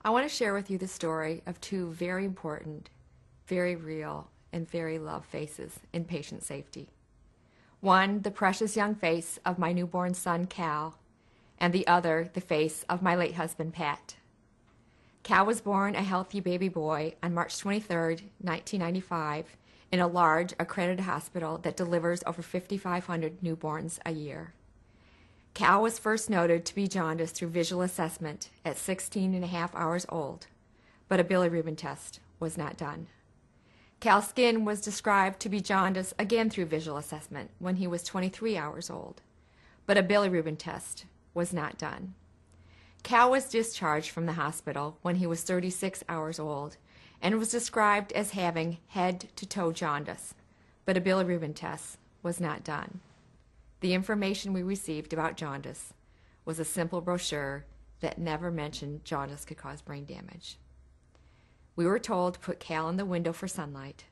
I want to share with you the story of two very important, very real, and very loved faces in patient safety. One, the precious young face of my newborn son, Cal, and the other, the face of my late husband, Pat. Cal was born a healthy baby boy on March 23, 1995, in a large, accredited hospital that delivers over 5,500 newborns a year. Cal was first noted to be jaundiced through visual assessment at 16 and a half hours old, but a bilirubin test was not done. Cal's skin was described to be jaundiced again through visual assessment when he was 23 hours old, but a bilirubin test was not done. Cal was discharged from the hospital when he was 36 hours old and was described as having head-to-toe jaundice, but a bilirubin test was not done. The information we received about jaundice was a simple brochure that never mentioned jaundice could cause brain damage. We were told to put Cal in the window for sunlight,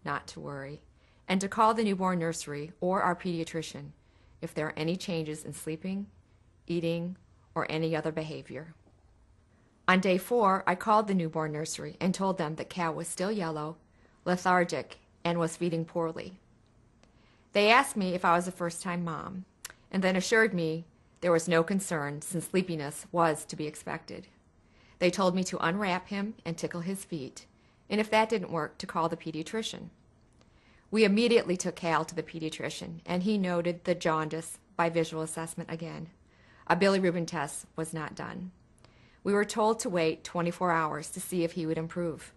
not to worry, and to call the newborn nursery or our pediatrician if there are any changes in sleeping, eating, or any other behavior. On day 4, I called the newborn nursery and told them that Cal was still yellow, lethargic, and was feeding poorly. They asked me if I was a first-time mom, and then assured me there was no concern since sleepiness was to be expected. They told me to unwrap him and tickle his feet, and if that didn't work, to call the pediatrician. We immediately took Cal to the pediatrician, and he noted the jaundice by visual assessment again. A bilirubin test was not done. We were told to wait 24 hours to see if he would improve.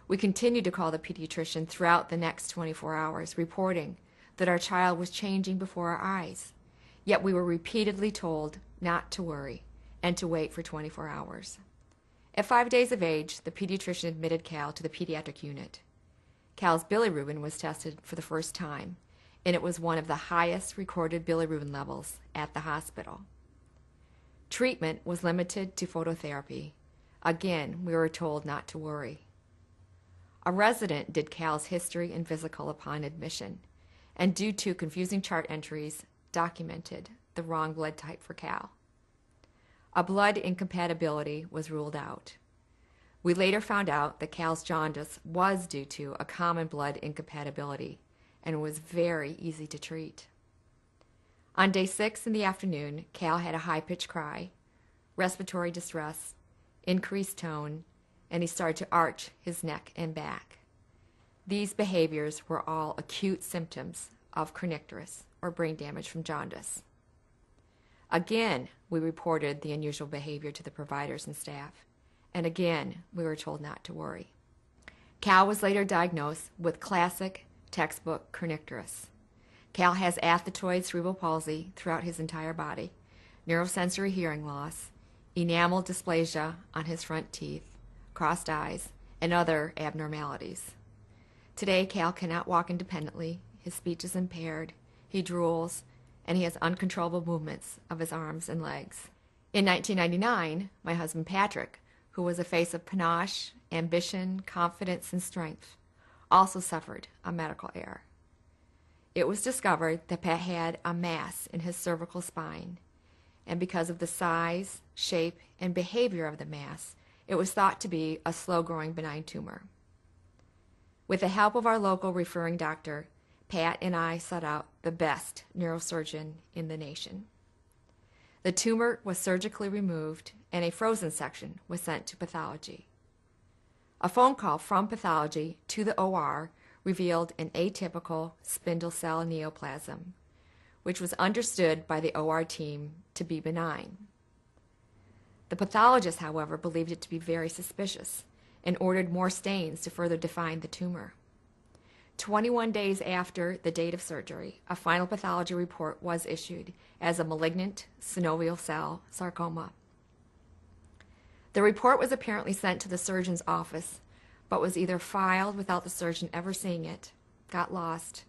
We continued to call the pediatrician throughout the next 24 hours, reporting that our child was changing before our eyes. Yet we were repeatedly told not to worry and to wait for 24 hours. At 5 days of age, the pediatrician admitted Cal to the pediatric unit. Cal's bilirubin was tested for the first time, and it was one of the highest recorded bilirubin levels at the hospital. Treatment was limited to phototherapy. Again, we were told not to worry. A resident did Cal's history and physical upon admission, and due to confusing chart entries, documented the wrong blood type for Cal. A blood incompatibility was ruled out. We later found out that Cal's jaundice was due to a common blood incompatibility and was very easy to treat. On day 6 in the afternoon, Cal had a high-pitched cry, respiratory distress, increased tone, and he started to arch his neck and back. These behaviors were all acute symptoms of kernicterus, or brain damage from jaundice. Again, we reported the unusual behavior to the providers and staff, and again, we were told not to worry. Cal was later diagnosed with classic textbook kernicterus. Cal has athetoid cerebral palsy throughout his entire body, neurosensory hearing loss, enamel dysplasia on his front teeth, crossed eyes, and other abnormalities. Today, Cal cannot walk independently, his speech is impaired, he drools, and he has uncontrollable movements of his arms and legs. In 1999, my husband Patrick, who was a face of panache, ambition, confidence, and strength, also suffered a medical error. It was discovered that Pat had a mass in his cervical spine, and because of the size, shape, and behavior of the mass, it was thought to be a slow-growing benign tumor. With the help of our local referring doctor, Pat and I sought out the best neurosurgeon in the nation. The tumor was surgically removed, and a frozen section was sent to pathology. A phone call from pathology to the OR revealed an atypical spindle cell neoplasm, which was understood by the OR team to be benign. The pathologist, however, believed it to be very suspicious and ordered more stains to further define the tumor. 21 days after the date of surgery, a final pathology report was issued as a malignant synovial cell sarcoma. The report was apparently sent to the surgeon's office, but was either filed without the surgeon ever seeing it, got lost,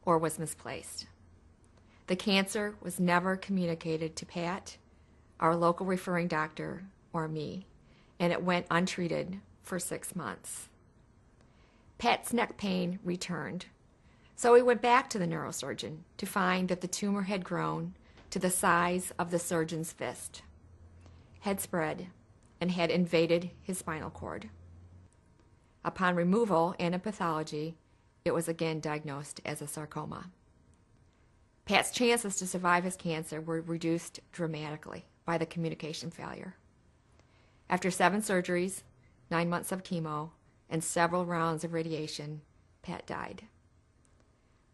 or was misplaced. The cancer was never communicated to Pat, our local referring doctor, or me, and it went untreated for 6 months. Pat's neck pain returned, so we went back to the neurosurgeon to find that the tumor had grown to the size of the surgeon's fist, had spread, and had invaded his spinal cord. Upon removal and a pathology, it was again diagnosed as a sarcoma. Pat's chances to survive his cancer were reduced dramatically by the communication failure. After 7 surgeries, 9 months of chemo, and several rounds of radiation, Pat died.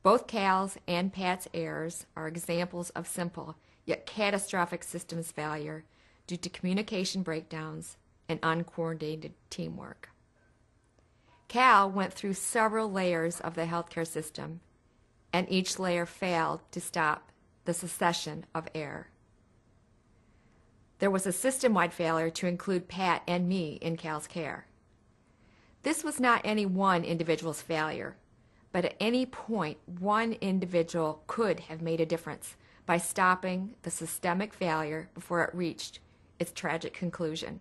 Both Cal's and Pat's errors are examples of simple yet catastrophic systems failure due to communication breakdowns and uncoordinated teamwork. Cal went through several layers of the healthcare system, and each layer failed to stop the succession of error. There was a system-wide failure to include Pat and me in Cal's care. This was not any one individual's failure, but at any point, one individual could have made a difference by stopping the systemic failure before it reached its tragic conclusion.